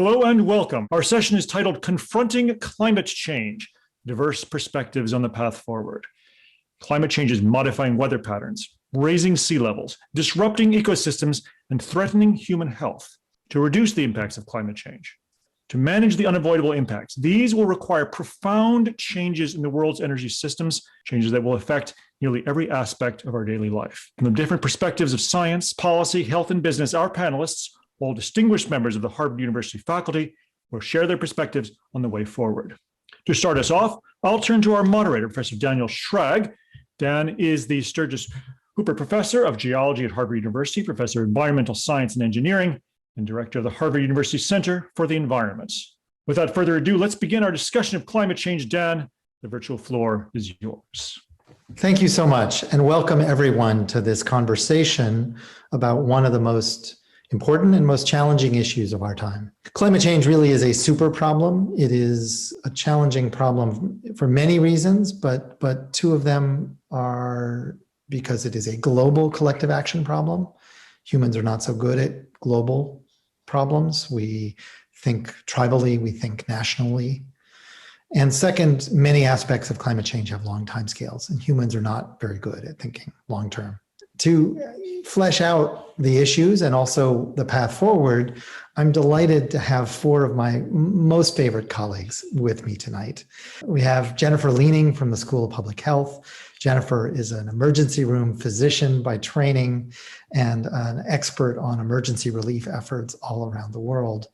Hello and welcome. Our session is titled Confronting Climate Change, Diverse Perspectives on the Path Forward. Climate change is modifying weather patterns, raising sea levels, disrupting ecosystems, and threatening human health. To reduce the impacts of climate change, to manage the unavoidable impacts, these will require profound changes in the world's energy systems, changes that will affect nearly every aspect of our daily life. From the different perspectives of science, policy, health, and business, our panelists, all distinguished members of the Harvard University faculty, will share their perspectives on the way forward. To start us off, I'll turn to our moderator, Professor Daniel Schrag. Dan is the Sturgis Hooper Professor of Geology at Harvard University, Professor of Environmental Science and Engineering, and Director of the Harvard University Center for the Environment. Without further ado, let's begin our discussion of climate change. Dan, the virtual floor is yours. Thank you so much, and welcome everyone to this conversation about one of the most important and most challenging issues of our time. Climate change really is a super problem. It is a challenging problem for many reasons, but two of them are because it is a global collective action problem. Humans are not so good at global problems. We think tribally, we think nationally. And second, many aspects of climate change have long time scales, and humans are not very good at thinking long term. To flesh out the issues and also the path forward, I'm delighted to have four of my most favorite colleagues with me tonight. We have Jennifer Leaning from the School of Public Health. Jennifer is an emergency room physician by training and an expert on emergency relief efforts all around the world.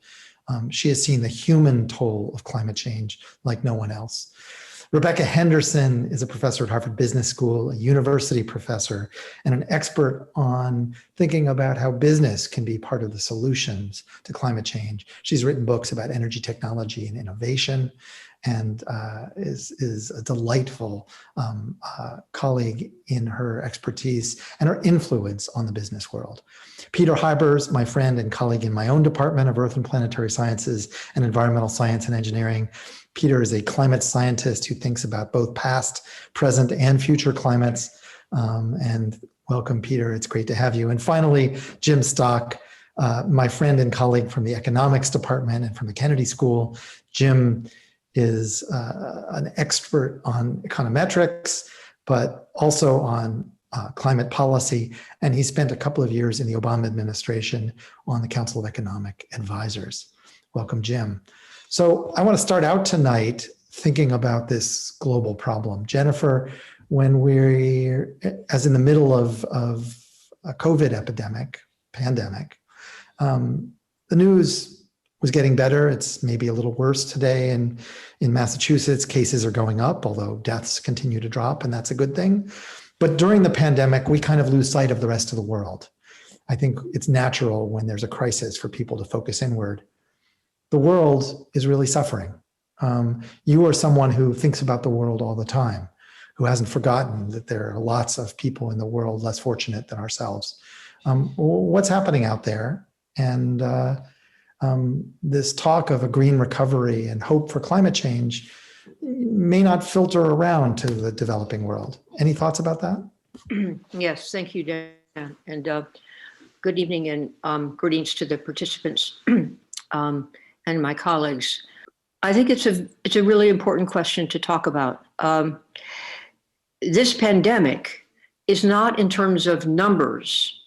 She has seen the human toll of climate change like no one else. Rebecca Henderson is a professor at Harvard Business School, a university professor, and an expert on thinking about how business can be part of the solutions to climate change. She's written books about energy technology and innovation, and is a delightful colleague in her expertise and her influence on the business world. Peter Huybers, my friend and colleague in my own department of Earth and Planetary Sciences and Environmental Science and Engineering. Peter is a climate scientist who thinks about both past, present, and future climates. And welcome, Peter. It's great to have you. And finally, Jim Stock, my friend and colleague from the economics department and from the Kennedy School. Jim is an expert on econometrics, but also on climate policy. And he spent a couple of years in the Obama administration on the Council of Economic Advisors. Welcome, Jim. So I want to start out tonight thinking about this global problem. Jennifer, when we're, as in the middle of a COVID pandemic, the news was getting better. It's maybe a little worse today. And in Massachusetts, cases are going up, although deaths continue to drop, and that's a good thing. But during the pandemic, we kind of lose sight of the rest of the world. I think it's natural when there's a crisis for people to focus inward. The world is really suffering. You are someone who thinks about the world all the time, who hasn't forgotten that there are lots of people in the world less fortunate than ourselves. What's happening out there? And this talk of a green recovery and hope for climate change may not filter around to the developing world. Any thoughts about that? Yes, thank you, Dan. And good evening and greetings to the participants. And my colleagues. I think it's a really important question to talk about. This pandemic is not, in terms of numbers,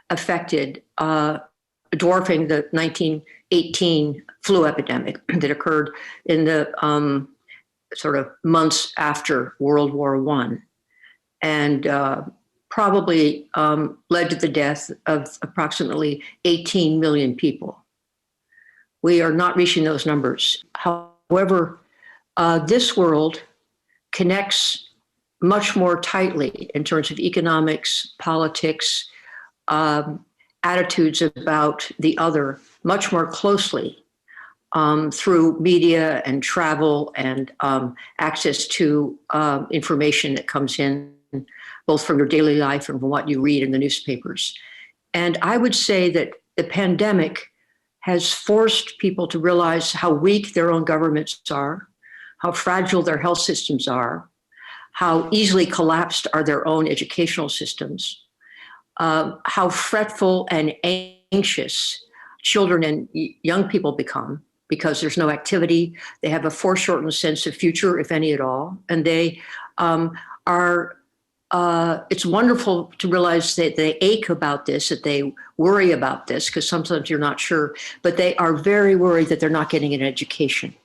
affected, dwarfing the 1918 flu epidemic that occurred in the sort of months after World War I, and probably led to the death of approximately 18 million people. We are not reaching those numbers. However, this world connects much more tightly in terms of economics, politics, attitudes about the other, much more closely through media and travel and access to information that comes in both from your daily life and from what you read in the newspapers. And I would say that the pandemic has forced people to realize how weak their own governments are, how fragile their health systems are, how easily collapsed are their own educational systems, how fretful and anxious children and young people become, because there's no activity. They have a foreshortened sense of future, if any at all. And they are, it's wonderful to realize that they ache about this, that they worry about this, because sometimes you're not sure, but they are very worried that they're not getting an education.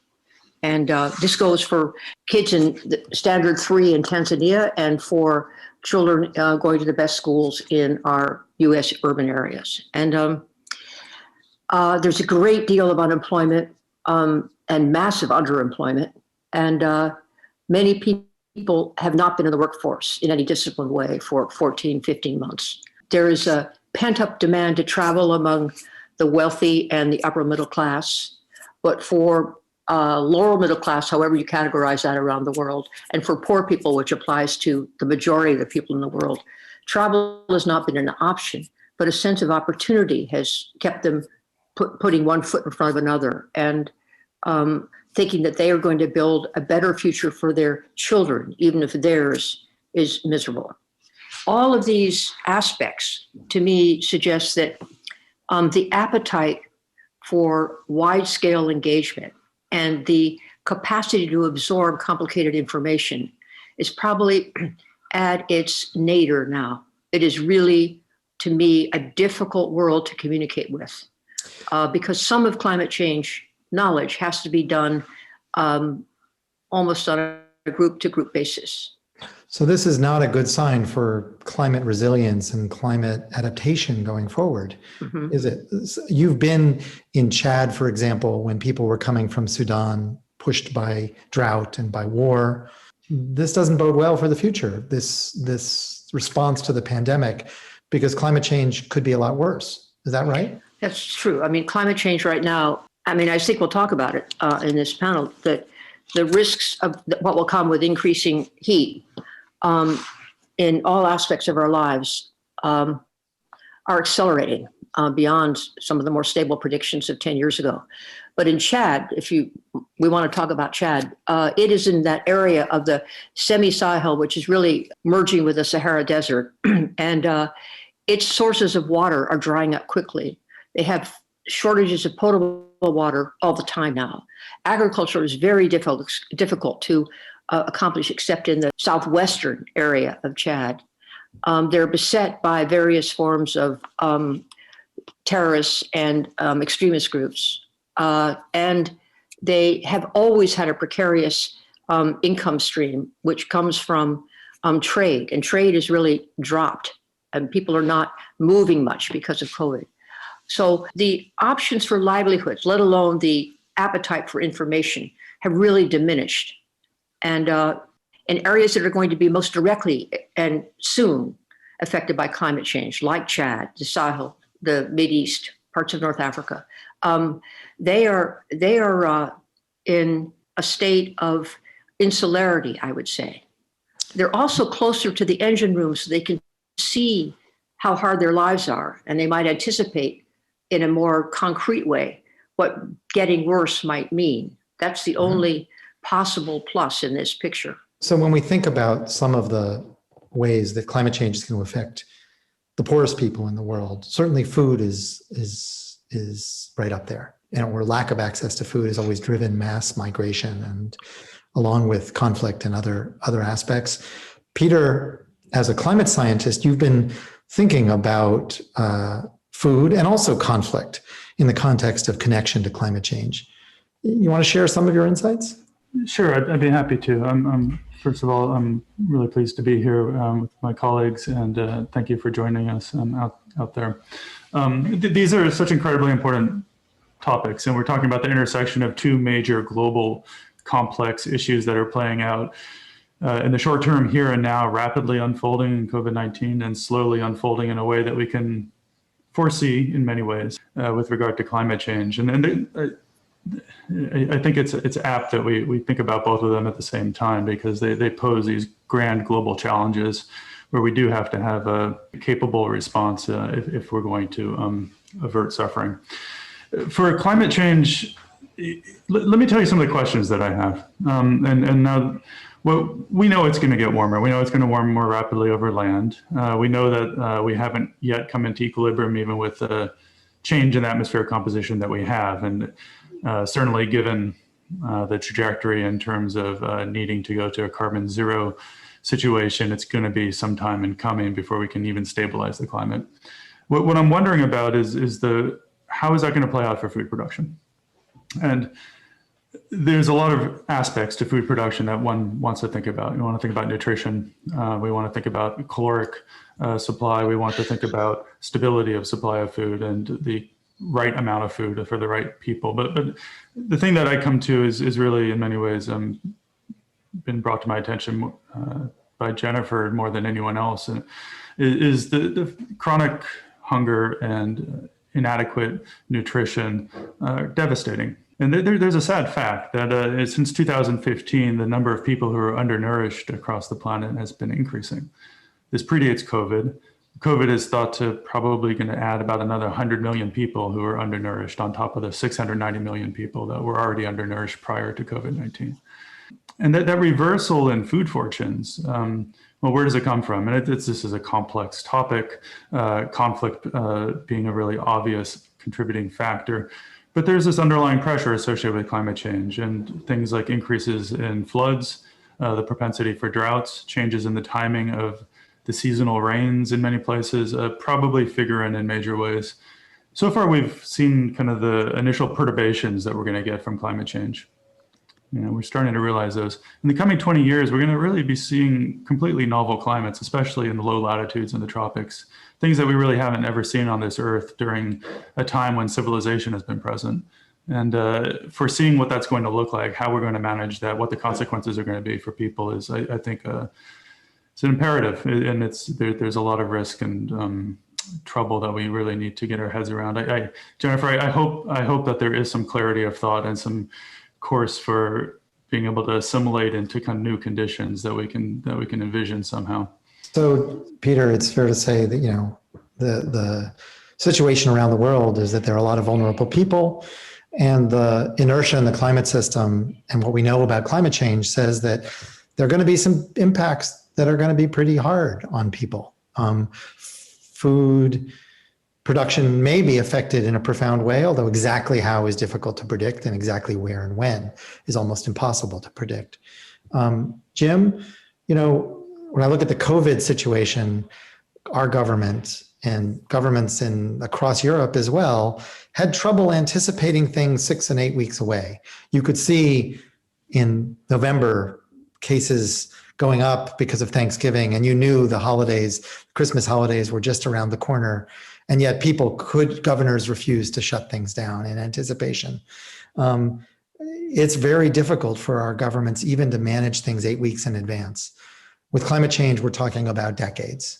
And this goes for kids in the standard 3 in Tanzania and for children going to the best schools in our U.S. urban areas. And there's a great deal of unemployment and massive underemployment. And many people have not been in the workforce in any disciplined way for 14, 15 months. There is a pent-up demand to travel among the wealthy and the upper middle class, but for lower middle class, however you categorize that around the world, and for poor people, which applies to the majority of the people in the world, travel has not been an option, but a sense of opportunity has kept them putting one foot in front of another and thinking that they are going to build a better future for their children, even if theirs is miserable. All of these aspects, to me, suggest that the appetite for wide-scale engagement and the capacity to absorb complicated information is probably at its nadir now. It is really, to me, a difficult world to communicate with because some of climate change knowledge has to be done almost on a group-to-group basis. So this is not a good sign for climate resilience and climate adaptation going forward, is it? You've been in Chad, for example, when people were coming from Sudan, pushed by drought and by war. This doesn't bode well for the future, this response to the pandemic, because climate change could be a lot worse. Is that right? That's true. I mean, climate change right now, I mean, I think we'll talk about it in this panel, that the risks of what will come with increasing heat in all aspects of our lives are accelerating beyond some of the more stable predictions of 10 years ago. But in Chad, we want to talk about Chad, it is in that area of the semi-Sahel, which is really merging with the Sahara Desert, and its sources of water are drying up quickly. They have shortages of potable water all the time now. Agriculture is very difficult to accomplish, except in the southwestern area of Chad. They're beset by various forms of terrorists and extremist groups. And they have always had a precarious income stream, which comes from trade. And trade is really dropped, and people are not moving much because of COVID. So the options for livelihoods, let alone the appetite for information, have really diminished. And in areas that are going to be most directly and soon affected by climate change, like Chad, the Sahel, the Mideast, parts of North Africa, they are in a state of insularity, I would say. They're also closer to the engine room, so they can see how hard their lives are, and they might anticipate in a more concrete way what getting worse might mean. That's the only possible plus in this picture. So when we think about some of the ways that climate change is going to affect the poorest people in the world, certainly food is right up there. And where lack of access to food has always driven mass migration, and along with conflict and other aspects. Peter, as a climate scientist, you've been thinking about food and also conflict in the context of connection to climate change. You want to share some of your insights? Sure, I'd be happy to. First of all, I'm really pleased to be here with my colleagues, and thank you for joining us out there. These are such incredibly important topics, and we're talking about the intersection of two major global complex issues that are playing out in the short term, here and now, rapidly unfolding in COVID-19 and slowly unfolding in a way that we can foresee in many ways with regard to climate change. And I think it's apt that we think about both of them at the same time, because they pose these grand global challenges where we do have to have a capable response if we're going to avert suffering. For climate change, let me tell you some of the questions that I have. And now, well, we know it's going to get warmer. We know it's going to warm more rapidly over land. We know that we haven't yet come into equilibrium even with change in atmospheric composition that we have. And certainly given the trajectory in terms of needing to go to a carbon zero situation, it's going to be some time in coming before we can even stabilize the climate. What I'm wondering about is how is that going to play out for food production? And there's a lot of aspects to food production that one wants to think about. We want to think about nutrition. We want to think about caloric supply. We want to think about stability of supply of food and the right amount of food for the right people. But the thing that I come to is really in many ways been brought to my attention by Jennifer more than anyone else, is the chronic hunger and inadequate nutrition devastating. And there's a sad fact that since 2015, the number of people who are undernourished across the planet has been increasing. This predates COVID. COVID is thought to probably going to add about another 100 million people who are undernourished on top of the 690 million people that were already undernourished prior to COVID-19. And that reversal in food fortunes, well, where does it come from? And this is a complex topic, conflict being a really obvious contributing factor. But there's this underlying pressure associated with climate change and things like increases in floods, the propensity for droughts, changes in the timing of the seasonal rains in many places, probably figure in major ways. So far, we've seen kind of the initial perturbations that we're going to get from climate change. We're starting to realize those. In the coming 20 years, we're going to really be seeing completely novel climates, especially in the low latitudes and the tropics, things that we really haven't ever seen on this earth during a time when civilization has been present. And foreseeing what that's going to look like, how we're going to manage that, what the consequences are going to be for people is, I think, it's an imperative. And there's a lot of risk and trouble that we really need to get our heads around. Jennifer, I hope that there is some clarity of thought and some course for being able to assimilate into kind of new conditions that we can envision somehow. So, Peter, it's fair to say that the situation around the world is that there are a lot of vulnerable people, and the inertia in the climate system and what we know about climate change says that there are going to be some impacts that are going to be pretty hard on people. Food production may be affected in a profound way, although exactly how is difficult to predict, and exactly where and when is almost impossible to predict. Jim, when I look at the COVID situation, our government and governments across Europe as well had trouble anticipating things 6 and 8 weeks away. You could see in November cases going up because of Thanksgiving, and you knew the holidays, Christmas holidays, were just around the corner. And yet governors refused to shut things down in anticipation. It's very difficult for our governments even to manage things 8 weeks in advance. With climate change, we're talking about decades.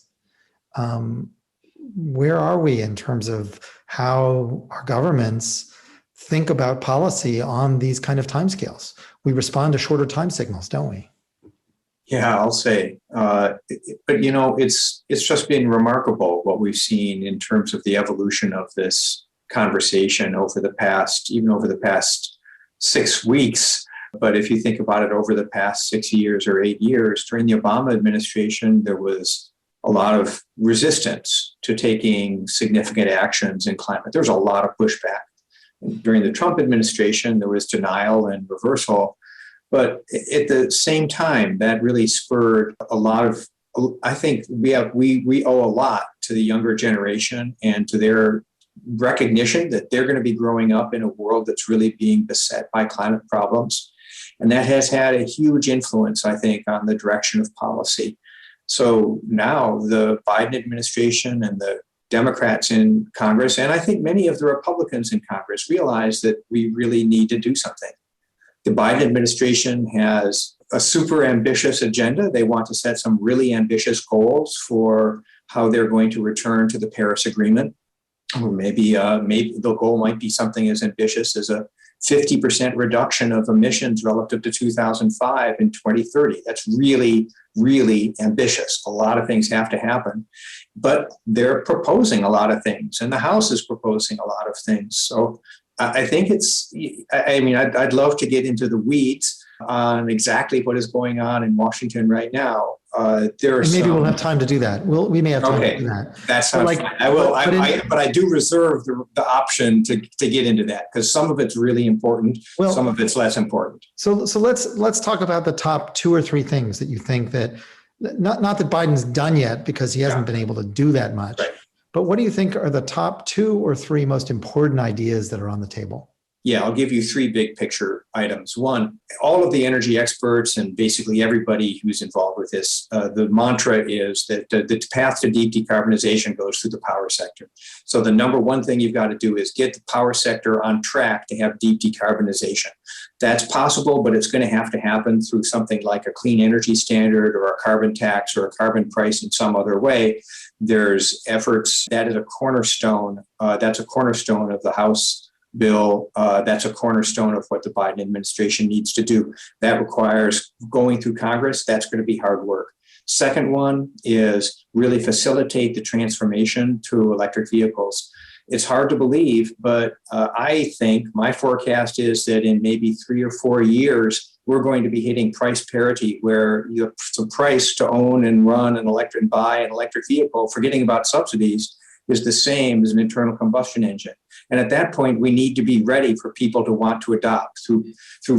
Where are we in terms of how our governments think about policy on these kind of timescales? We respond to shorter time signals, don't we? Yeah, I'll say, but it's just been remarkable what we've seen in terms of the evolution of this conversation over the past 6 weeks. But if you think about it over the past 6 years or 8 years, during the Obama administration, there was a lot of resistance to taking significant actions in climate. There was a lot of pushback. During the Trump administration, there was denial and reversal. But at the same time, that really spurred a lot of, I think we owe a lot to the younger generation and to their recognition that they're going to be growing up in a world that's really being beset by climate problems. And that has had a huge influence, I think, on the direction of policy. So now the Biden administration and the Democrats in Congress, and I think many of the Republicans in Congress, realize that we really need to do something. The Biden administration has a super ambitious agenda. They want to set some really ambitious goals for how they're going to return to the Paris Agreement. Or maybe the goal might be something as ambitious as a 50% reduction of emissions relative to 2005 in 2030. That's really, really ambitious. A lot of things have to happen, but they're proposing a lot of things, and the House is proposing a lot of things. So I think I'd love to get into the weeds on exactly what is going on in Washington right now. there are And maybe some, we'll have time to do that. We may have time okay, to do that. that sounds like, fine. I will, but but I do reserve the option to get into that because some of it's really important, Well, some of it's less important. So let's talk about the top 2 or 3 things that you think that not that Biden's done yet because he hasn't been able to do that much. Right. But what do you think are the top 2 or 3 most important ideas that are on the table? Yeah, I'll give you 3 big picture items. One, all of the energy experts and basically everybody who's involved with this, the mantra is that the path to deep decarbonization goes through the power sector. So the number one thing you've got to do is get the power sector on track to have deep decarbonization. That's possible, but it's going to have to happen through something like a clean energy standard or a carbon tax or a carbon price in some other way. There's efforts. That is a cornerstone. That's a cornerstone of the House bill. That's a cornerstone of what the Biden administration needs to do. That requires going through Congress. That's going to be hard work. Second one is really facilitate the transformation to electric vehicles. It's hard to believe, but I think my forecast is that in maybe 3 or 4 years, we're going to be hitting price parity where the price to own and run an electric and buy an electric vehicle, forgetting about subsidies, is the same as an internal combustion engine. And at that point, we need to be ready for people to want to adopt through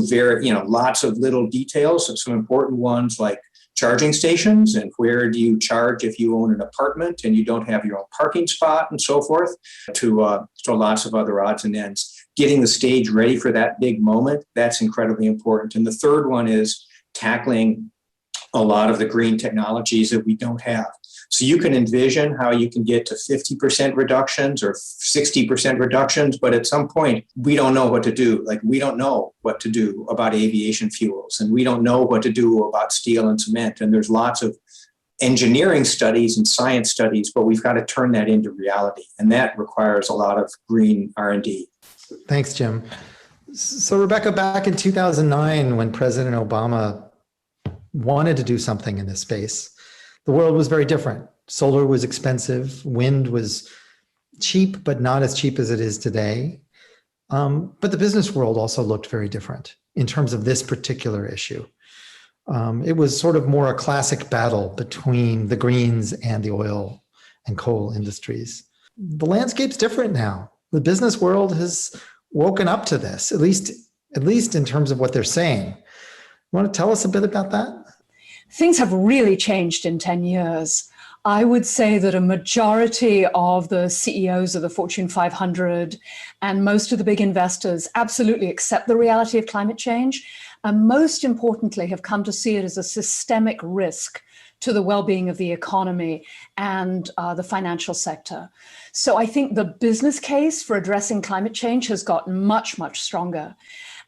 very, lots of little details, some important ones like charging stations and where do you charge if you own an apartment and you don't have your own parking spot and so forth, to lots of other odds and ends. Getting the stage ready for that big moment, that's incredibly important. And the third one is tackling a lot of the green technologies that we don't have. So you can envision how you can get to 50% reductions or 60% reductions, but at some point, we don't know what to do. Like, we don't know what to do about aviation fuels, and we don't know what to do about steel and cement. And there's lots of engineering studies and science studies, but we've got to turn that into reality. And that requires a lot of green R&D. Thanks, Jim. So Rebecca, back in 2009, when President Obama wanted to do something in this space, the world was very different. Solar was expensive. Wind was cheap, but not as cheap as it is today. But the business world also looked very different in terms of this particular issue. It was sort of more a classic battle between the greens and the oil and coal industries. The landscape's different now. The business world has woken up to this, at least in terms of what they're saying. You want to tell us a bit about that? Things have really changed in 10 years. I would say that a majority of the CEOs of the Fortune 500 and most of the big investors absolutely accept the reality of climate change, and most importantly have come to see it as a systemic risk to the well-being of the economy and the financial sector. So I think the business case for addressing climate change has gotten much, much stronger.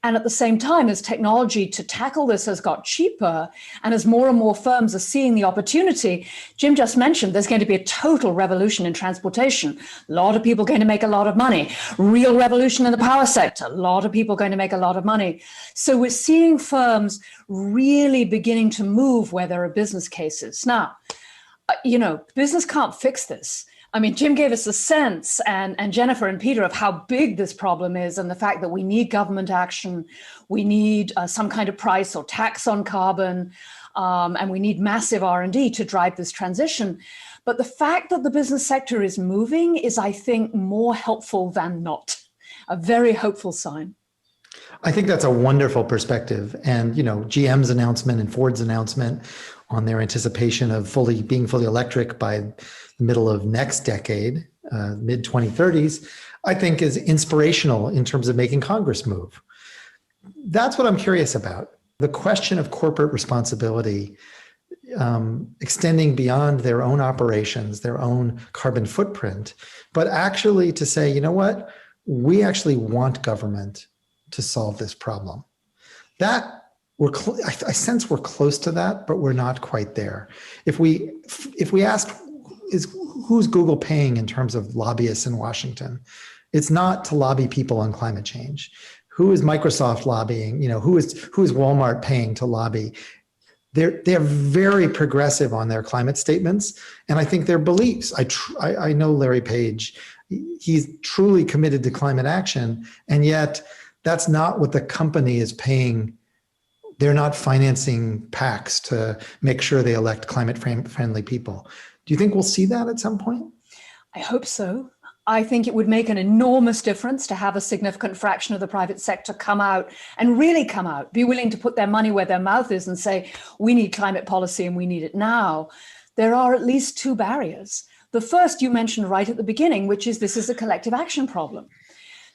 And at the same time, as technology to tackle this has got cheaper, and as more and more firms are seeing the opportunity, Jim just mentioned there's going to be a total revolution in transportation. A lot of people going to make a lot of money. Real revolution in the power sector. A lot of people going to make a lot of money. So we're seeing firms really beginning to move where there are business cases. Now, business can't fix this. I mean, Jim gave us a sense, and Jennifer and Peter, of how big this problem is and the fact that we need government action, we need some kind of price or tax on carbon, and we need massive R&D to drive this transition. But the fact that the business sector is moving is, I think, more helpful than not. A very hopeful sign. I think that's a wonderful perspective. And, GM's announcement and Ford's announcement on their anticipation of being fully electric by the middle of next decade, mid 2030s, I think is inspirational in terms of making Congress move. That's what I'm curious about. The question of corporate responsibility extending beyond their own operations, their own carbon footprint, but actually to say, you know what, we actually want government to solve this problem. I sense we're close to that, but we're not quite there. If we ask, who's Google paying in terms of lobbyists in Washington? It's not to lobby people on climate change. Who is Microsoft lobbying? Who is Walmart paying to lobby? They're very progressive on their climate statements, and I think their beliefs. I know Larry Page. He's truly committed to climate action, and yet that's not what the company is paying They're not financing PACs to make sure they elect climate-friendly people. Do you think we'll see that at some point? I hope so. I think it would make an enormous difference to have a significant fraction of the private sector come out and really come out, be willing to put their money where their mouth is and say, we need climate policy and we need it now. There are at least two barriers. The first you mentioned right at the beginning, which is this is a collective action problem.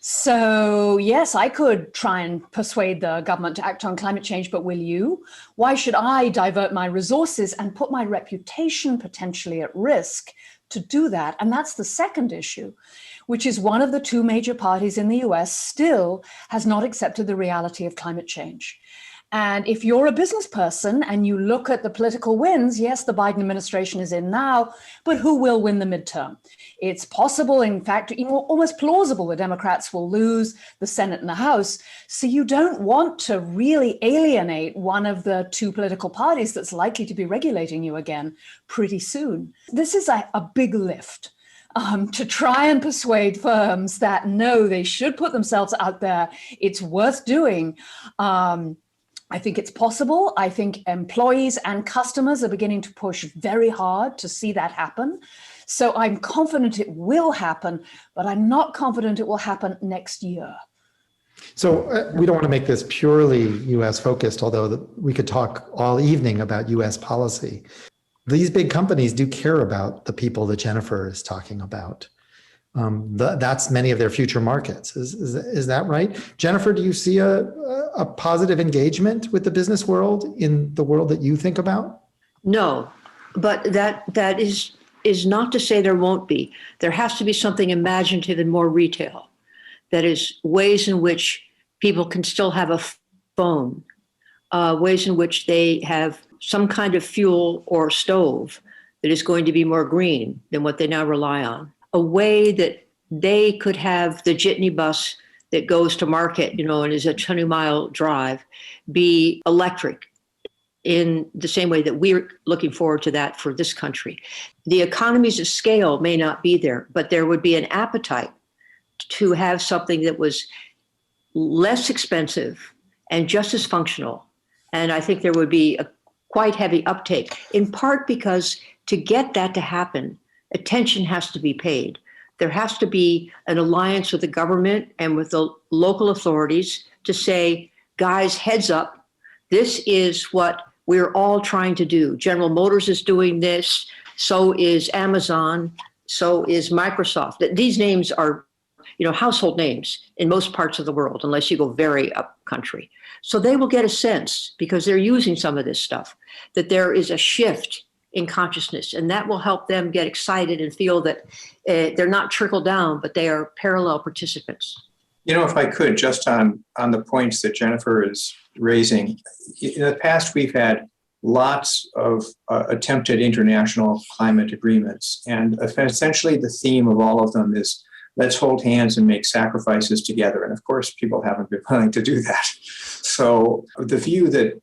So yes, I could try and persuade the government to act on climate change, but will you? Why should I divert my resources and put my reputation potentially at risk to do that? And that's the second issue, which is one of the two major parties in the US still has not accepted the reality of climate change. And if you're a business person and you look at the political wins, yes, the Biden administration is in now, but who will win the midterm? It's possible, in fact, almost plausible the Democrats will lose the Senate and the House. So you don't want to really alienate one of the two political parties that's likely to be regulating you again pretty soon. This is a big lift. To try and persuade firms that no, they should put themselves out there. It's worth doing. I think it's possible. I think employees and customers are beginning to push very hard to see that happen. So I'm confident it will happen, but I'm not confident it will happen next year. So we don't want to make this purely US focused, although we could talk all evening about US policy. These big companies do care about the people that Jennifer is talking about. That's many of their future markets. Is that right? Jennifer, do you see a positive engagement with the business world in the world that you think about? No, but that is not to say there won't be. There has to be something imaginative and more retail. That is ways in which people can still have a phone, ways in which they have some kind of fuel or stove that is going to be more green than what they now rely on. A way that they could have the jitney bus that goes to market, and is a 20-mile drive, be electric in the same way that we're looking forward to that for this country. The economies of scale may not be there, but there would be an appetite to have something that was less expensive and just as functional. And I think there would be a quite heavy uptake, in part because to get that to happen, attention has to be paid. There has to be an alliance with the government and with the local authorities to say, guys, heads up, this is what we're all trying to do. General Motors is doing this, so is Amazon, so is Microsoft. These names are, household names in most parts of the world, unless you go very up country. So they will get a sense, because they're using some of this stuff, that there is a shift in consciousness, and that will help them get excited and feel that they're not trickle down, but they are parallel participants. If I could, just on the points that Jennifer is raising, in the past we've had lots of attempted international climate agreements, and essentially the theme of all of them is let's hold hands and make sacrifices together. And of course, people haven't been willing to do that. So the view that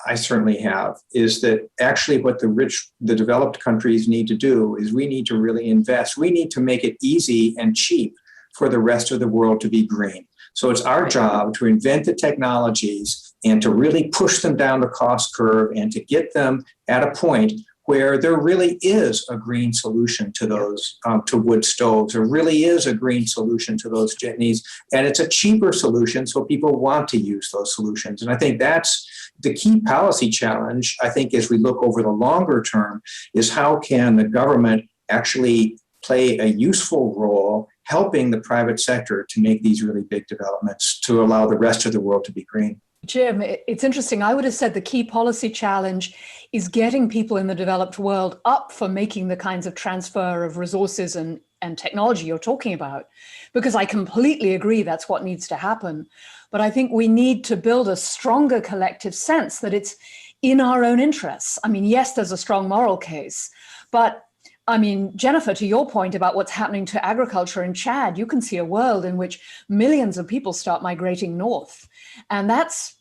I certainly have is that actually what the developed countries need to do is we need to really invest. We need to make it easy and cheap for the rest of the world to be green. So it's our job to invent the technologies and to really push them down the cost curve and to get them at a point where there really is a green solution to those, to wood stoves. There really is a green solution to those jitneys, and it's a cheaper solution, so people want to use those solutions. And I think that's the key policy challenge, I think, as we look over the longer term, is how can the government actually play a useful role helping the private sector to make these really big developments to allow the rest of the world to be green. Jim, it's interesting. I would have said the key policy challenge is getting people in the developed world up for making the kinds of transfer of resources and technology you're talking about, because I completely agree that's what needs to happen. But I think we need to build a stronger collective sense that it's in our own interests. I mean, yes, there's a strong moral case, but I mean, Jennifer, to your point about what's happening to agriculture in Chad, you can see a world in which millions of people start migrating north. And that's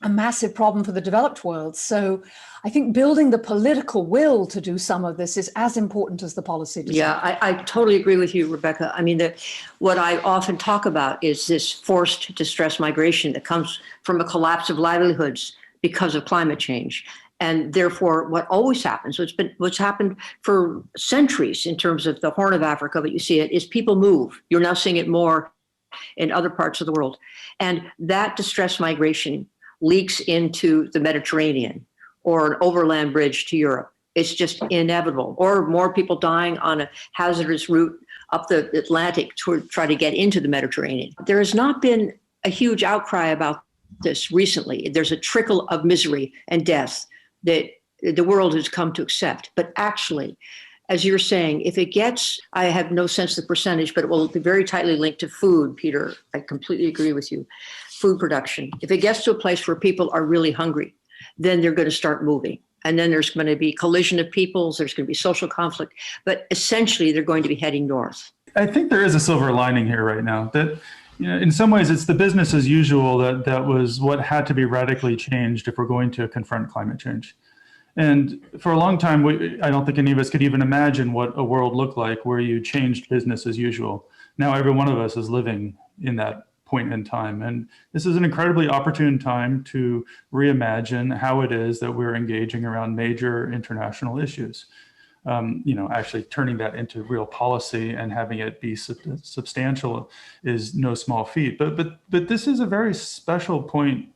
a massive problem for the developed world. So I think building the political will to do some of this is as important as the policy design. Yeah, I totally agree with you, Rebecca. I mean, what I often talk about is this forced distress migration that comes from a collapse of livelihoods because of climate change. And therefore, what always happens, what's happened for centuries in terms of the Horn of Africa, but you see it, is people move. You're now seeing it more in other parts of the world. And that distress migration leaks into the Mediterranean or an overland bridge to Europe. It's just inevitable. Or more people dying on a hazardous route up the Atlantic to try to get into the Mediterranean. There has not been a huge outcry about this recently. There's a trickle of misery and death that the world has come to accept. But actually, as you're saying, if it gets, I have no sense of the percentage, but it will be very tightly linked to food, Peter. I completely agree with you. Food production. If it gets to a place where people are really hungry, then they're going to start moving. And then there's going to be collision of peoples, there's going to be social conflict, but essentially they're going to be heading north. I think there is a silver lining here right now that, in some ways it's the business as usual that was what had to be radically changed if we're going to confront climate change. And for a long time, I don't think any of us could even imagine what a world looked like where you changed business as usual. Now every one of us is living in that point in time. And this is an incredibly opportune time to reimagine how it is that we're engaging around major international issues. Actually turning that into real policy and having it be substantial is no small feat. But this is a very special point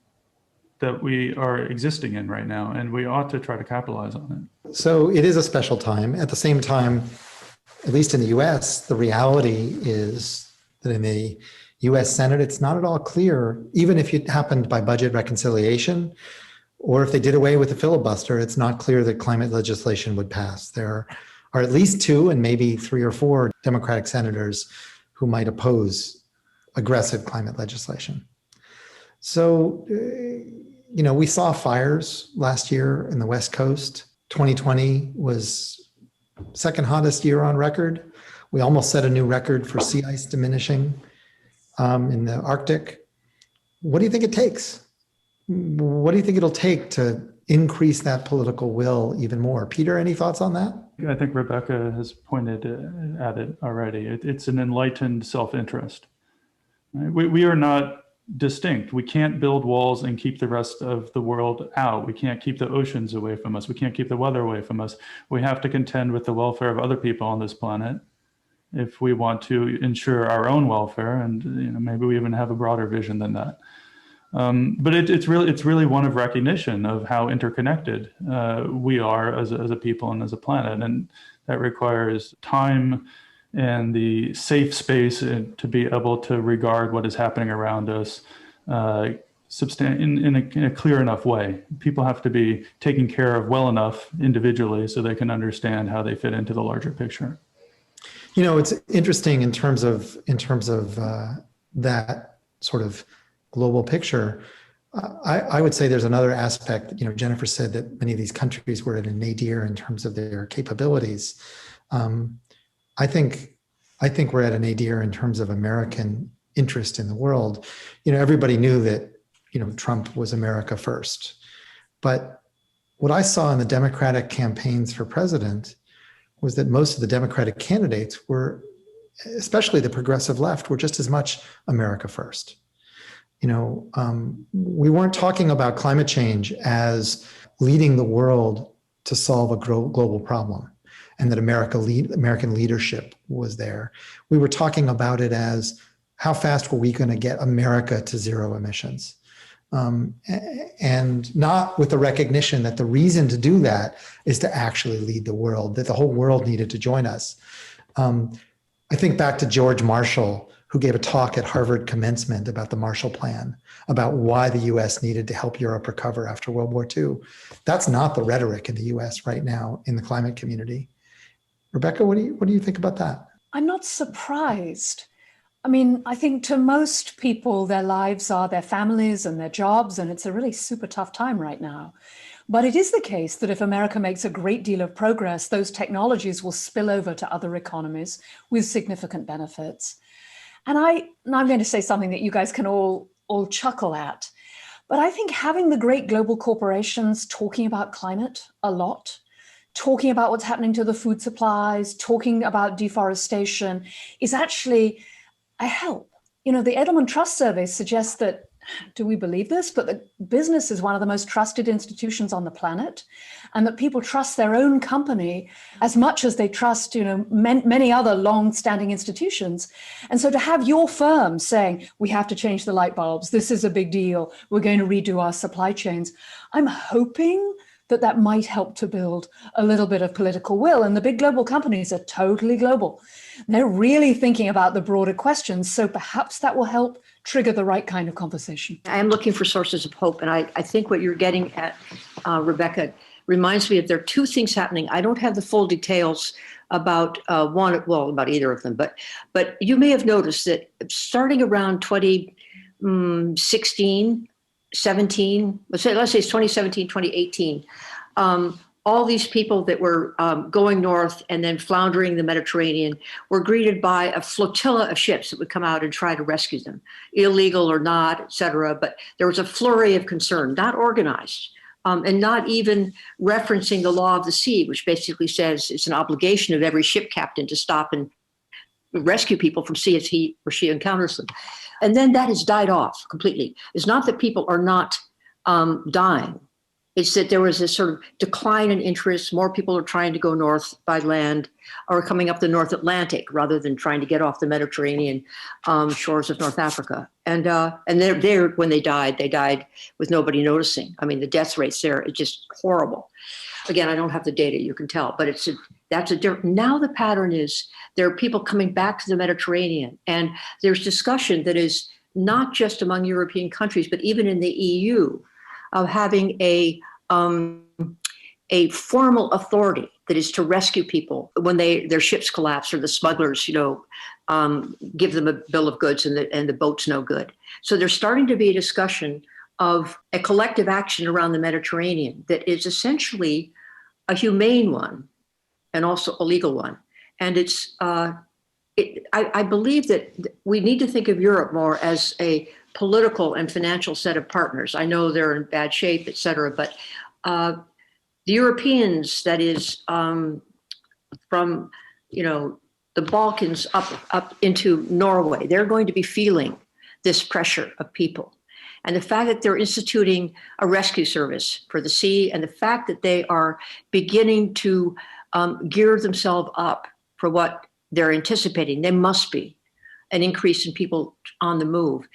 that we are existing in right now, and we ought to try to capitalize on it. So it is a special time. At the same time, at least in the US, the reality is that in the US Senate, it's not at all clear, even if it happened by budget reconciliation, or if they did away with the filibuster, it's not clear that climate legislation would pass. There are at least 2 and maybe 3 or 4 Democratic senators who might oppose aggressive climate legislation. So, we saw fires last year in the West Coast. 2020 was second hottest year on record. We almost set a new record for sea ice diminishing in the Arctic. What do you think it takes? What do you think it'll take to increase that political will even more? Peter, any thoughts on that? I think Rebecca has pointed at it already. It's an enlightened self-interest. Right? We are not distinct. We can't build walls and keep the rest of the world out. We can't keep the oceans away from us. We can't keep the weather away from us. We have to contend with the welfare of other people on this planet if we want to ensure our own welfare, and maybe we even have a broader vision than that. But it's really one of recognition of how interconnected we are as a people and as a planet, and that requires time and the safe space to be able to regard what is happening around us in a clear enough way. People have to be taken care of well enough individually so they can understand how they fit into the larger picture. It's interesting in terms of that sort of global picture. I would say there's another aspect. Jennifer said that many of these countries were at a nadir in terms of their capabilities. I think we're at a nadir in terms of American interest in the world. Everybody knew that Trump was America first, but what I saw in the Democratic campaigns for president was that most of the Democratic candidates were, especially the progressive left, were just as much America first. We weren't talking about climate change as leading the world to solve a global problem, and that American leadership was there. We were talking about it as how fast were we going to get America to zero emissions, and not with the recognition that the reason to do that is to actually lead the world, that the whole world needed to join us. I think back to George Marshall, who gave a talk at Harvard commencement about the Marshall Plan, about why the US needed to help Europe recover after World War II. That's not the rhetoric in the US right now in the climate community. Rebecca, what do you think about that? I'm not surprised. I think to most people, their lives are their families and their jobs, and it's a really super tough time right now. But it is the case that if America makes a great deal of progress, those technologies will spill over to other economies with significant benefits. And I'm going to say something that you guys can all chuckle at, but I think having the great global corporations talking about climate a lot, talking about what's happening to the food supplies, talking about deforestation is actually a help. The Edelman Trust Survey suggests that do we believe this? But the business is one of the most trusted institutions on the planet, and that people trust their own company as much as they trust, many other long-standing institutions. And so to have your firm saying, we have to change the light bulbs, this is a big deal, we're going to redo our supply chains, I'm hoping that might help to build a little bit of political will. And the big global companies are totally global. They're really thinking about the broader questions. So perhaps that will help trigger the right kind of conversation. I am looking for sources of hope. And I think what you're getting at, Rebecca, reminds me that there are two things happening. I don't have the full details about about either of them. But you may have noticed that starting around 2016, 17, let's say it's 2017, 2018, all these people that were going north and then floundering the Mediterranean were greeted by a flotilla of ships that would come out and try to rescue them, illegal or not, et cetera. But there was a flurry of concern, not organized, and not even referencing the law of the sea, which basically says it's an obligation of every ship captain to stop and rescue people from sea as he or she encounters them. And then that has died off completely. It's not that people are not dying. It's that there was this sort of decline in interest. More people are trying to go north by land or coming up the North Atlantic rather than trying to get off the Mediterranean shores of North Africa. And they're when they died with nobody noticing. I mean, the death rates there are just horrible. Again, I don't have the data, you can tell, but that's a different. Now the pattern is there are people coming back to the Mediterranean, and there's discussion that is not just among European countries, but even in the EU, of having a formal authority that is to rescue people when their ships collapse or the smugglers, give them a bill of goods and the boat's no good. So there's starting to be a discussion of a collective action around the Mediterranean that is essentially a humane one and also a legal one. And I believe that we need to think of Europe more as a political and financial set of partners. I know they're in bad shape, et cetera, but the Europeans, that is from, the Balkans up into Norway, they're going to be feeling this pressure of people. And the fact that they're instituting a rescue service for the sea, and the fact that they are beginning to gear themselves up for what they're anticipating, there must be an increase in people on the move.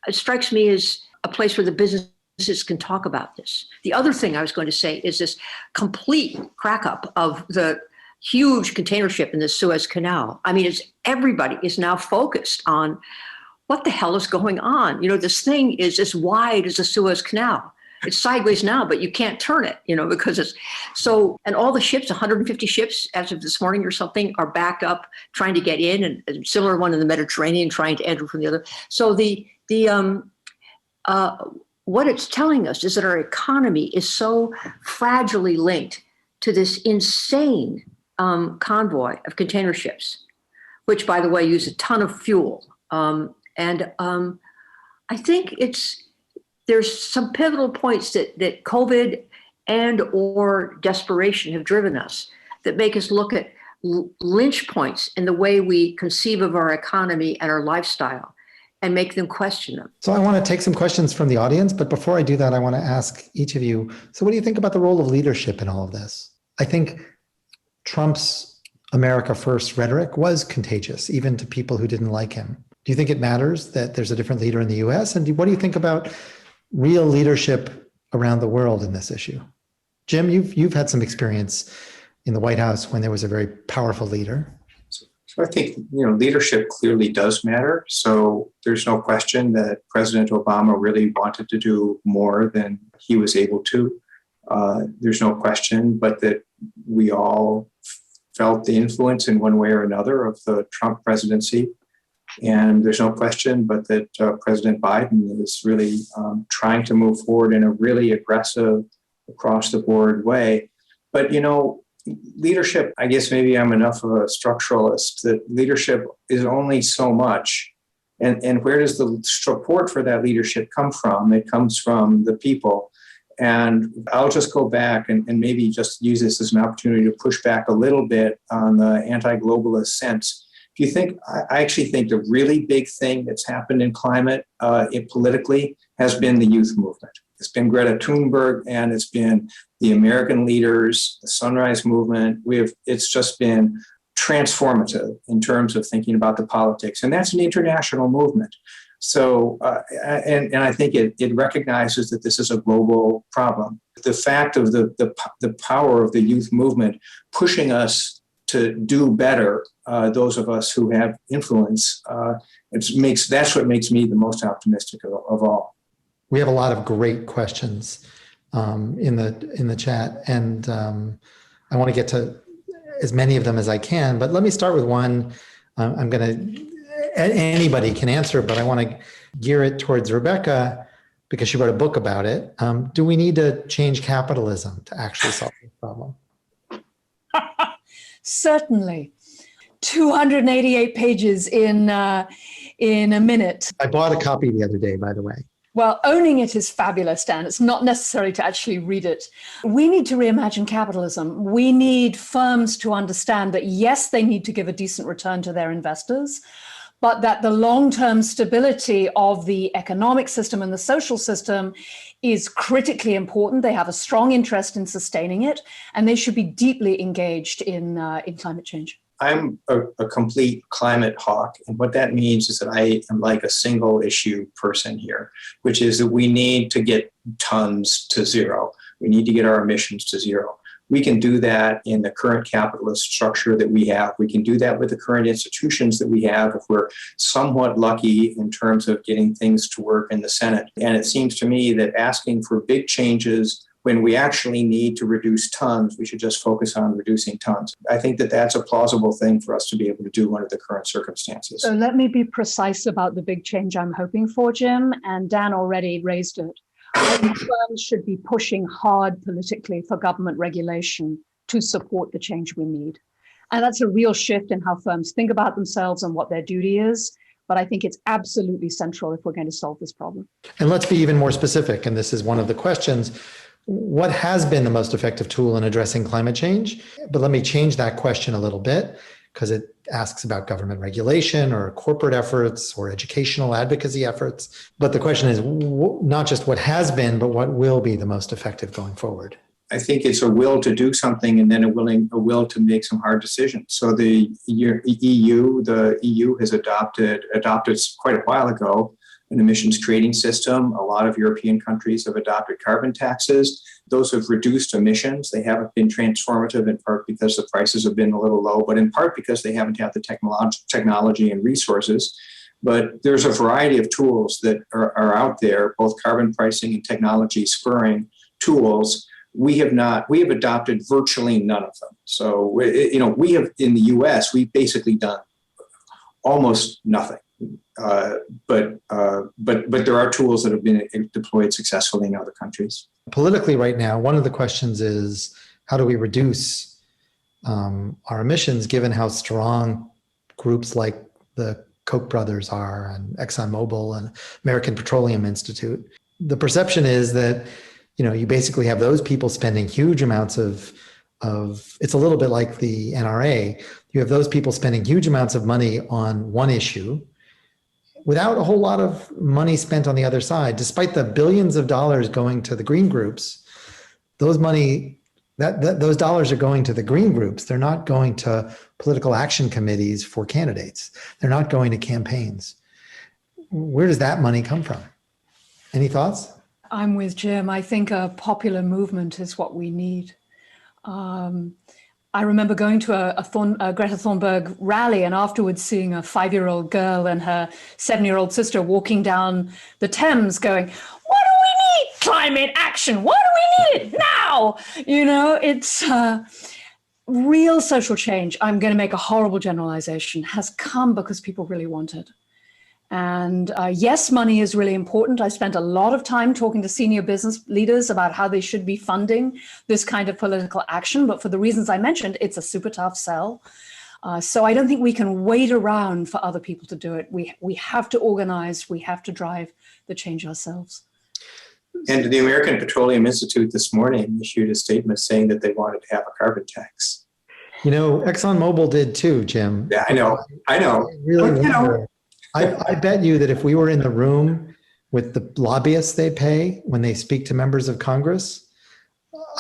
It strikes me as a place where the businesses can talk about this. The other thing I was going to say is this complete crack up of the huge container ship in the Suez Canal. I mean, everybody is now focused on what the hell is going on? This thing is as wide as the Suez Canal. It's sideways now, but you can't turn it, because it's so, and all the ships, 150 ships as of this morning or something, are backed up trying to get in, and a similar one in the Mediterranean trying to enter from the other. So what it's telling us is that our economy is so fragilely linked to this insane convoy of container ships, which, by the way, use a ton of fuel. And I think there's some pivotal points that COVID and or desperation have driven us that make us look at lynch points in the way we conceive of our economy and our lifestyle and make them question them. So I want to take some questions from the audience, but before I do that, I want to ask each of you, so what do you think about the role of leadership in all of this? I think Trump's America First rhetoric was contagious, even to people who didn't like him. Do you think it matters that there's a different leader in the US? And what do you think about real leadership around the world in this issue? Jim, you've had some experience in the White House when there was a very powerful leader. So I think, leadership clearly does matter. So there's no question that President Obama really wanted to do more than he was able to. There's no question, but that we all felt the influence in one way or another of the Trump presidency. And there's no question but that President Biden is really trying to move forward in a really aggressive, across-the-board way. But, leadership, I guess maybe I'm enough of a structuralist that leadership is only so much. And where does the support for that leadership come from? It comes from the people. And I'll just go back and maybe just use this as an opportunity to push back a little bit on the anti-globalist sense. I actually think the really big thing that's happened in climate politically has been the youth movement. It's been Greta Thunberg, and it's been the American leaders, the Sunrise Movement. It's just been transformative in terms of thinking about the politics, and that's an international movement. So, and I think it recognizes that this is a global problem. The fact of the power of the youth movement pushing us to do better, those of us who have influence, that's what makes me the most optimistic of all. We have a lot of great questions in the chat, and I want to get to as many of them as I can. But let me start with one. Anybody can answer, but I want to gear it towards Rebecca because she wrote a book about it. Do we need to change capitalism to actually solve this problem? Certainly. 288 pages in a minute. I bought a copy the other day, by the way. Well, owning it is fabulous, Dan. It's not necessary to actually read it. We need to reimagine capitalism. We need firms to understand that, yes, they need to give a decent return to their investors, but that the long-term stability of the economic system and the social system is critically important. They have a strong interest in sustaining it, and they should be deeply engaged in climate change. I'm a complete climate hawk. And what that means is that I am like a single issue person here, which is that we need to get tons to zero. We need to get our emissions to zero. We can do that in the current capitalist structure that we have. We can do that with the current institutions that we have if we're somewhat lucky in terms of getting things to work in the Senate. And it seems to me that asking for big changes when we actually need to reduce tons, we should just focus on reducing tons. I think that that's a plausible thing for us to be able to do under the current circumstances. So let me be precise about the big change I'm hoping for, Jim, and Dan already raised it. I think firms should be pushing hard politically for government regulation to support the change we need. And that's a real shift in how firms think about themselves and what their duty is. But I think it's absolutely central if we're going to solve this problem. And let's be even more specific. And this is one of the questions. What has been the most effective tool in addressing climate change? But let me change that question a little bit because it asks about government regulation or corporate efforts or educational advocacy efforts. But the question is not just what has been, but what will be the most effective going forward. I think it's a will to do something and then a will to make some hard decisions. So the EU has adopted quite a while ago an emissions trading system. A lot of European countries have adopted carbon taxes. Those have reduced emissions. They haven't been transformative in part because the prices have been a little low, but in part because they haven't had the technology and resources. But there's a variety of tools that are out there, both carbon pricing and technology spurring tools. We have adopted virtually none of them. So, we have in the US, we've basically done almost nothing. But there are tools that have been deployed successfully in other countries. Politically right now, one of the questions is how do we reduce our emissions given how strong groups like the Koch brothers are and ExxonMobil and American Petroleum Institute. The perception is that, you basically have those people spending huge amounts of it's a little bit like the NRA. You have those people spending huge amounts of money on one issue without a whole lot of money spent on the other side, despite the billions of dollars going to the green groups. Those dollars are going to the green groups. They're not going to political action committees for candidates. They're not going to campaigns. Where does that money come from? Any thoughts? I'm with Jim. I think a popular movement is what we need. I remember going to a Greta Thunberg rally and afterwards seeing a 5-year-old girl and her 7-year-old sister walking down the Thames going, "What do we need? Climate action. Why do we need it now?" It's real social change. I'm going to make a horrible generalization, has come because people really want it. And yes, money is really important. I spent a lot of time talking to senior business leaders about how they should be funding this kind of political action. But for the reasons I mentioned, it's a super tough sell. So I don't think we can wait around for other people to do it. We have to organize. We have to drive the change ourselves. And the American Petroleum Institute this morning issued a statement saying that they wanted to have a carbon tax. ExxonMobil did too, Jim. Yeah, I know. I really wonder. I bet you that if we were in the room with the lobbyists they pay when they speak to members of Congress,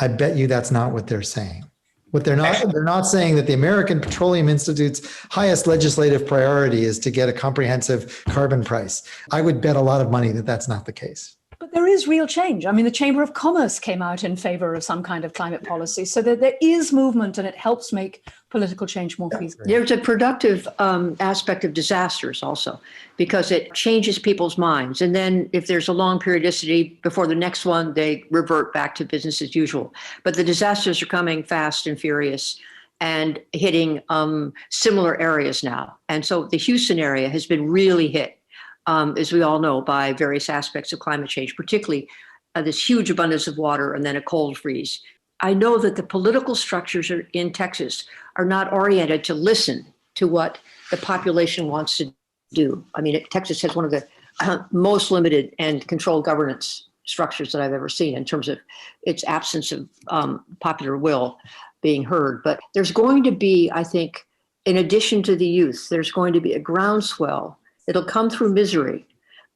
I bet you that's not what they're saying. What they're not saying that the American Petroleum Institute's highest legislative priority is to get a comprehensive carbon price. I would bet a lot of money that that's not the case. But there is real change. I mean, the Chamber of Commerce came out in favor of some kind of climate policy, so that there is movement and it helps make political change more feasible. There's a productive aspect of disasters also, because it changes people's minds. And then if there's a long periodicity before the next one, they revert back to business as usual. But the disasters are coming fast and furious and hitting similar areas now. And so the Houston area has been really hit, as we all know, by various aspects of climate change, particularly this huge abundance of water and then a cold freeze. I know that the political structures in Texas are not oriented to listen to what the population wants to do. I mean, Texas has one of the most limited and controlled governance structures that I've ever seen in terms of its absence of popular will being heard. But there's going to be, I think, in addition to the youth, there's going to be a groundswell. It'll come through misery,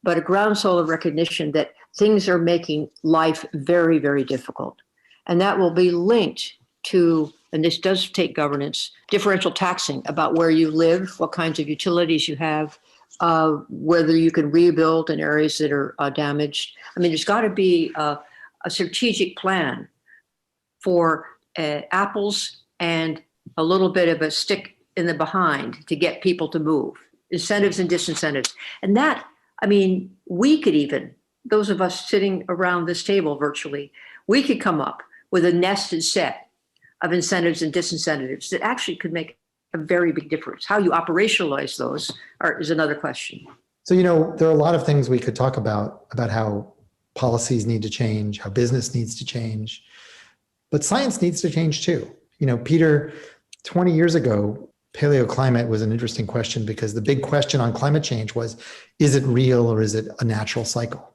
but a groundswell of recognition that things are making life very, very difficult. And that will be linked to, and this does take governance, differential taxing about where you live, what kinds of utilities you have, whether you can rebuild in areas that are damaged. I mean, there's got to be a strategic plan for apples and a little bit of a stick in the behind to get people to move, incentives and disincentives. And that, I mean, we could even, those of us sitting around this table virtually, we could come up with a nested set of incentives and disincentives that actually could make a very big difference. How you operationalize those is another question. So, there are a lot of things we could talk about how policies need to change, how business needs to change, but science needs to change too. Peter, 20 years ago, paleoclimate was an interesting question because the big question on climate change was, is it real or is it a natural cycle?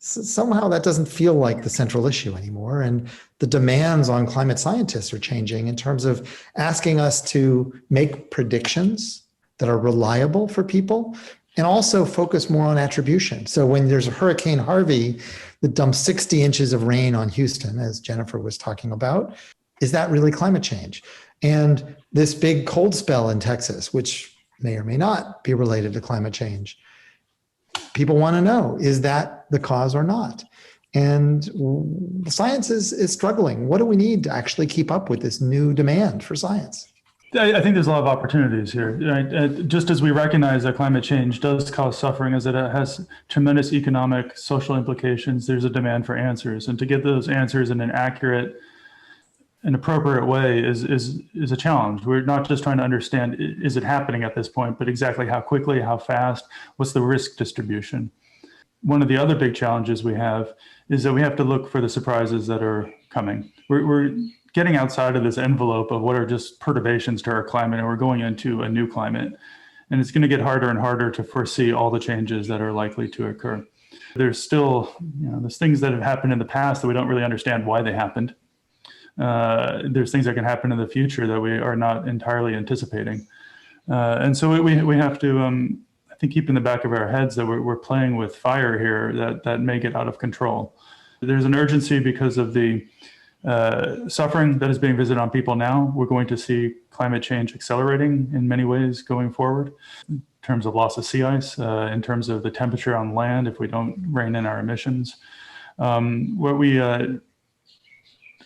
So somehow that doesn't feel like the central issue anymore. And the demands on climate scientists are changing in terms of asking us to make predictions that are reliable for people and also focus more on attribution. So when there's a Hurricane Harvey that dumps 60 inches of rain on Houston, as Jennifer was talking about, is that really climate change? And this big cold spell in Texas, which may or may not be related to climate change, people want to know, is that the cause or not? And science is struggling. What do we need to actually keep up with this new demand for science? I think there's a lot of opportunities here. Just as we recognize that climate change does cause suffering, as it has tremendous economic, social implications, there's a demand for answers. And to get those answers in an accurate and appropriate way is a challenge. We're not just trying to understand, is it happening at this point, but exactly how quickly, how fast, what's the risk distribution? One of the other big challenges we have is that we have to look for the surprises that are coming. We're getting outside of this envelope of what are just perturbations to our climate, and we're going into a new climate. And it's going to get harder and harder to foresee all the changes that are likely to occur. There's still, there's things that have happened in the past that we don't really understand why they happened. There's things that can happen in the future that we are not entirely anticipating. And so we have to, I think, keep in the back of our heads that we're playing with fire here that may get out of control. There's an urgency because of the suffering that is being visited on people now. We're going to see climate change accelerating in many ways going forward, in terms of loss of sea ice, in terms of the temperature on land if we don't rein in our emissions. What we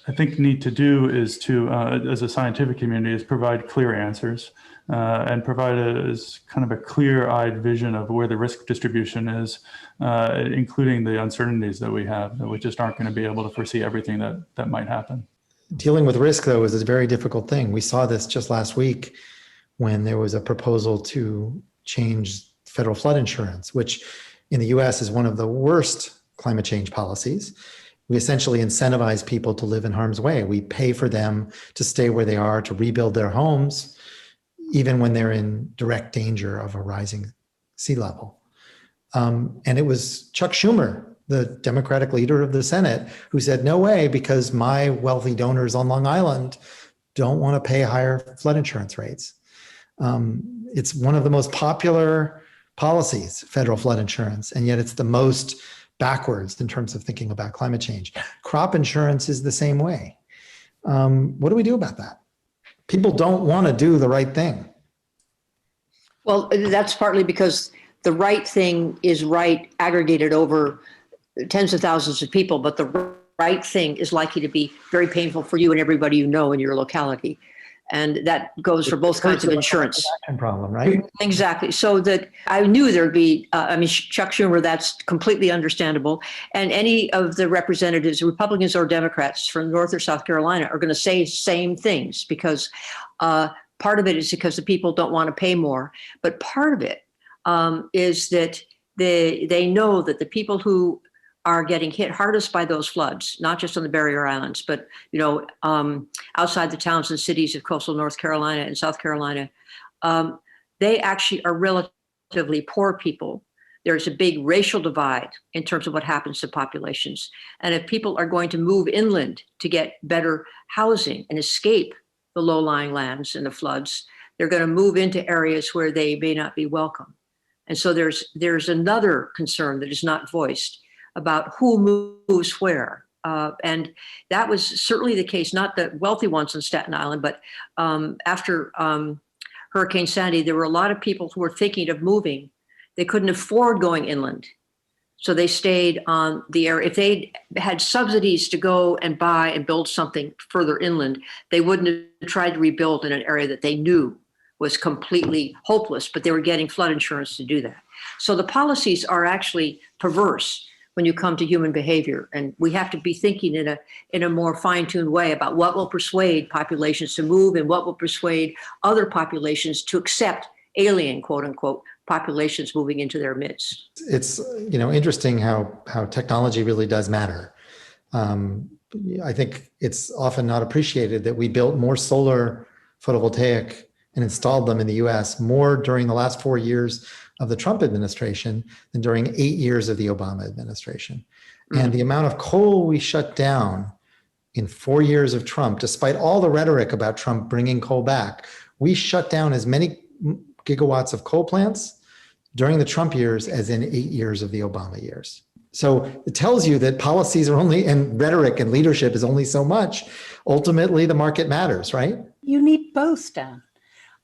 I think need to do is to, as a scientific community, is provide clear answers and provide kind of a clear-eyed vision of where the risk distribution is, including the uncertainties that we have, that we just aren't going to be able to foresee everything that might happen. Dealing with risk, though, is a very difficult thing. We saw this just last week when there was a proposal to change federal flood insurance, which in the US is one of the worst climate change policies. We essentially incentivize people to live in harm's way. We pay for them to stay where they are, to rebuild their homes, even when they're in direct danger of a rising sea level. And it was Chuck Schumer, the Democratic leader of the Senate, who said, no way, because my wealthy donors on Long Island don't want to pay higher flood insurance rates. It's one of the most popular policies, federal flood insurance, and yet it's the most backwards in terms of thinking about climate change. Crop insurance is the same way. What do we do about that? People don't want to do the right thing. Well, that's partly because the right thing is right aggregated over tens of thousands of people, but the right thing is likely to be very painful for you and everybody you know in your locality. And that goes for both kinds of insurance. Problem, right? Exactly. So that I knew there'd be, Chuck Schumer, that's completely understandable. And any of the representatives, Republicans or Democrats from North or South Carolina, are going to say same things because part of it is because the people don't want to pay more. But part of it is that they know that the people who are getting hit hardest by those floods, not just on the barrier islands, but outside the towns and cities of coastal North Carolina and South Carolina, they actually are relatively poor people. There's a big racial divide in terms of what happens to populations. And if people are going to move inland to get better housing and escape the low-lying lands and the floods, they're going to move into areas where they may not be welcome. And so there's another concern that is not voiced about who moves where. And that was certainly the case, not the wealthy ones on Staten Island, but after Hurricane Sandy, there were a lot of people who were thinking of moving. They couldn't afford going inland. So they stayed on the area. If they had subsidies to go and buy and build something further inland, they wouldn't have tried to rebuild in an area that they knew was completely hopeless, but they were getting flood insurance to do that. So the policies are actually perverse when you come to human behavior. And we have to be thinking in a more fine-tuned way about what will persuade populations to move and what will persuade other populations to accept alien, quote unquote, populations moving into their midst. It's interesting how technology really does matter. I think it's often not appreciated that we built more solar photovoltaic and installed them in the US more during the last 4 years of the Trump administration than during 8 years of the Obama administration. Mm-hmm. And the amount of coal we shut down in 4 years of Trump, despite all the rhetoric about Trump bringing coal back, we shut down as many gigawatts of coal plants during the Trump years as in 8 years of the Obama years. So it tells you that policies are only, and rhetoric and leadership is only so much. Ultimately, the market matters, right? You need both, Dan.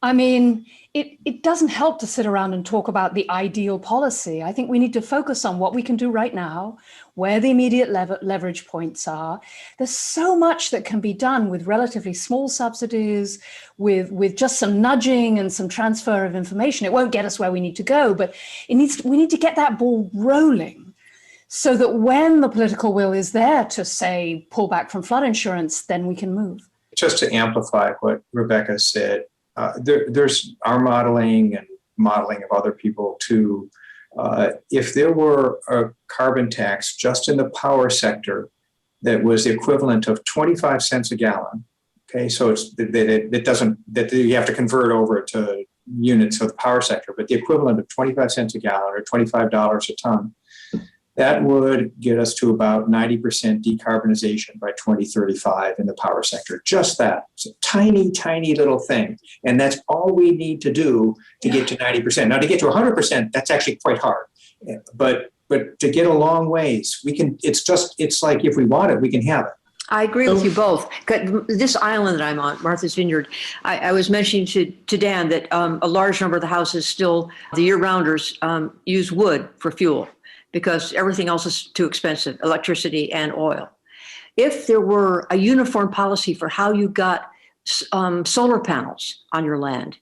I mean, it doesn't help to sit around and talk about the ideal policy. I think we need to focus on what we can do right now, where the immediate leverage points are. There's so much that can be done with relatively small subsidies, with just some nudging and some transfer of information. It won't get us where we need to go, but we need to get that ball rolling so that when the political will is there to, say, pull back from flood insurance, then we can move. Just to amplify what Rebecca said, there's our modeling and modeling of other people too. If there were a carbon tax just in the power sector that was the equivalent of 25 cents a gallon, okay, so it doesn't, that you have to convert over to units of the power sector, but the equivalent of 25 cents a gallon or $25 a ton, that would get us to about 90% decarbonization by 2035 in the power sector. Just that. It's a tiny, tiny little thing. And that's all we need to do to get to 90%. Now, to get to 100%, that's actually quite hard. But to get a long ways, we can, it's like if we want it, we can have it. I agree with you both. This island that I'm on, Martha's Vineyard, I was mentioning to Dan that a large number of the houses still, the year-rounders, use wood for fuel, because everything else is too expensive, electricity and oil. If there were a uniform policy for how you got solar panels on your land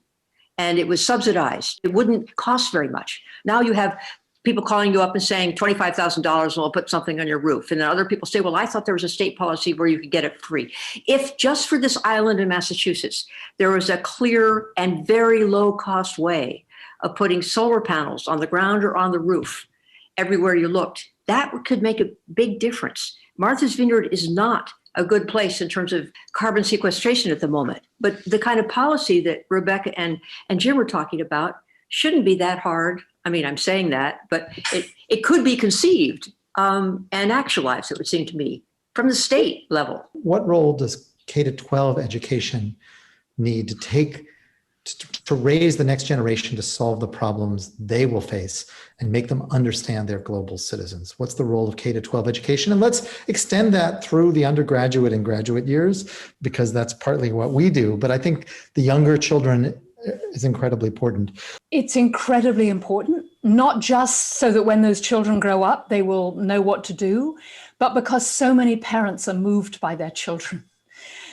and it was subsidized, it wouldn't cost very much. Now you have people calling you up and saying $25,000 and we'll put something on your roof. And then other people say, well, I thought there was a state policy where you could get it free. If just for this island in Massachusetts, there was a clear and very low cost way of putting solar panels on the ground or on the roof, everywhere you looked, that could make a big difference. Martha's Vineyard is not a good place in terms of carbon sequestration at the moment, but the kind of policy that Rebecca and Jim were talking about shouldn't be that hard. I mean, I'm saying that, but it could be conceived and actualized, it would seem to me, from the state level. What role does K-12 education need to take to raise the next generation to solve the problems they will face and make them understand they're global citizens. What's the role of K-12 education? And let's extend that through the undergraduate and graduate years, because that's partly what we do. But I think the younger children is incredibly important. It's incredibly important, not just so that when those children grow up, they will know what to do, but because so many parents are moved by their children.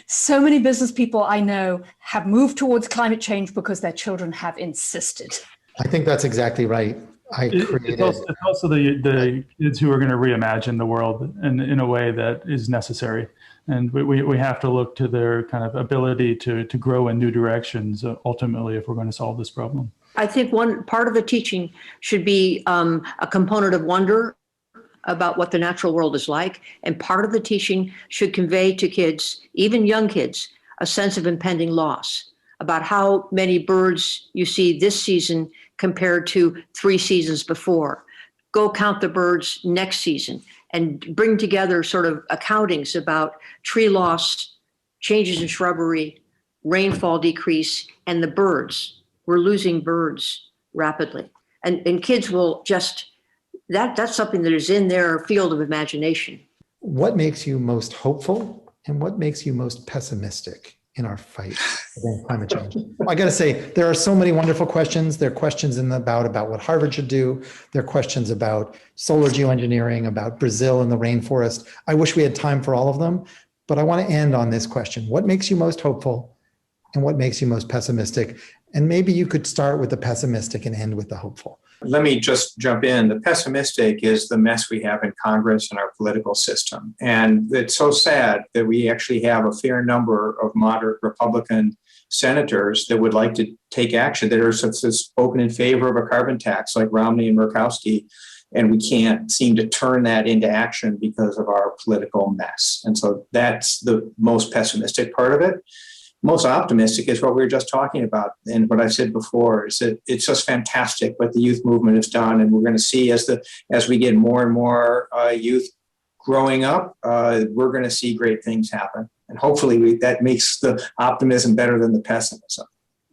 So many business people I know have moved towards climate change because their children have insisted. I think that's exactly right. It's also the kids who are going to reimagine the world in a way that is necessary. And we have to look to their kind of ability to grow in new directions, ultimately, if we're going to solve this problem. I think one part of the teaching should be a component of wonder about what the natural world is like. And part of the teaching should convey to kids, even young kids, a sense of impending loss, about how many birds you see this season compared to 3 seasons before. Go count the birds next season and bring together sort of accountings about tree loss, changes in shrubbery, rainfall decrease, and the birds. We're losing birds rapidly. And kids will just, that's something that is in their field of imagination. What makes you most hopeful and what makes you most pessimistic in our fight against climate change? I got to say, there are so many wonderful questions. There are questions about what Harvard should do. There are questions about solar geoengineering, about Brazil and the rainforest. I wish we had time for all of them, but I want to end on this question. What makes you most hopeful and what makes you most pessimistic? And maybe you could start with the pessimistic and end with the hopeful. Let me just jump in. The pessimistic is the mess we have in Congress and our political system. And it's so sad that we actually have a fair number of moderate Republican senators that would like to take action, that are spoken in favor of a carbon tax, like Romney and Murkowski. And we can't seem to turn that into action because of our political mess. And so that's the most pessimistic part of it. Most optimistic is what we were just talking about. And what I said before is that it's just fantastic what the youth movement has done. And we're going to see as we get more and more youth growing up, we're going to see great things happen. And hopefully that makes the optimism better than the pessimism.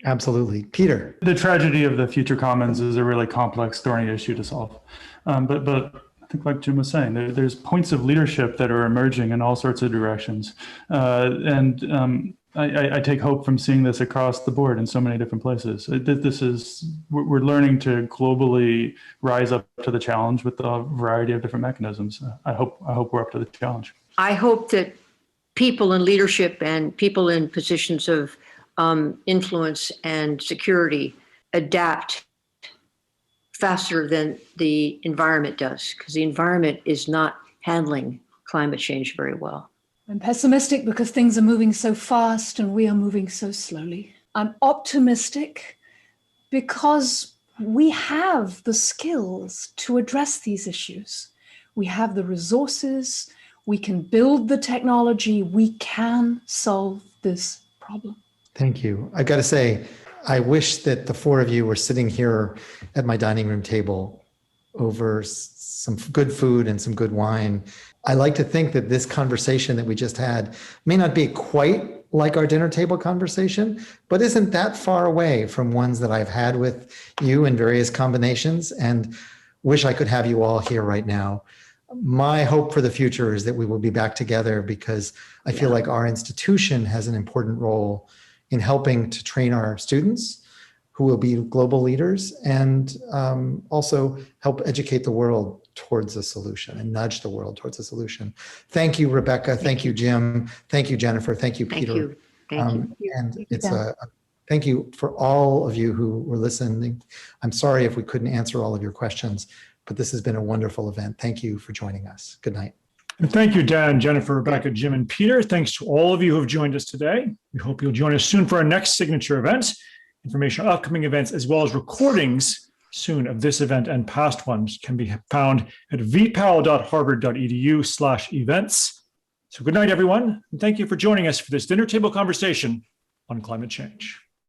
Absolutely. Peter. The tragedy of the future commons is a really complex, thorny issue to solve. But I think, like Jim was saying, there's points of leadership that are emerging in all sorts of directions. I take hope from seeing this across the board in so many different places. We're learning to globally rise up to the challenge with a variety of different mechanisms. I hope we're up to the challenge. I hope that people in leadership and people in positions of influence and security adapt faster than the environment does, because the environment is not handling climate change very well. I'm pessimistic because things are moving so fast and we are moving so slowly. I'm optimistic because we have the skills to address these issues. We have the resources, we can build the technology, we can solve this problem. Thank you. I got to say, I wish that the 4 of you were sitting here at my dining room table over some good food and some good wine. I like to think that this conversation that we just had may not be quite like our dinner table conversation, but isn't that far away from ones that I've had with you in various combinations, and wish I could have you all here right now. My hope for the future is that we will be back together, because I feel like our institution has an important role in helping to train our students who will be global leaders, and also help educate the world towards a solution and nudge the world towards a solution. Thank you, Rebecca. Thank you, Jim. Thank you, Jennifer. Thank you, Peter. Thank you. And it's thank you for all of you who were listening. I'm sorry if we couldn't answer all of your questions, but this has been a wonderful event. Thank you for joining us. Good night. And thank you, Dan, Jennifer, Rebecca, Jim, and Peter. Thanks to all of you who have joined us today. We hope you'll join us soon for our next signature event. Information on upcoming events, as well as recordings soon of this event and past ones, can be found at vpal.harvard.edu/events. So good night, everyone. And thank you for joining us for this dinner table conversation on climate change.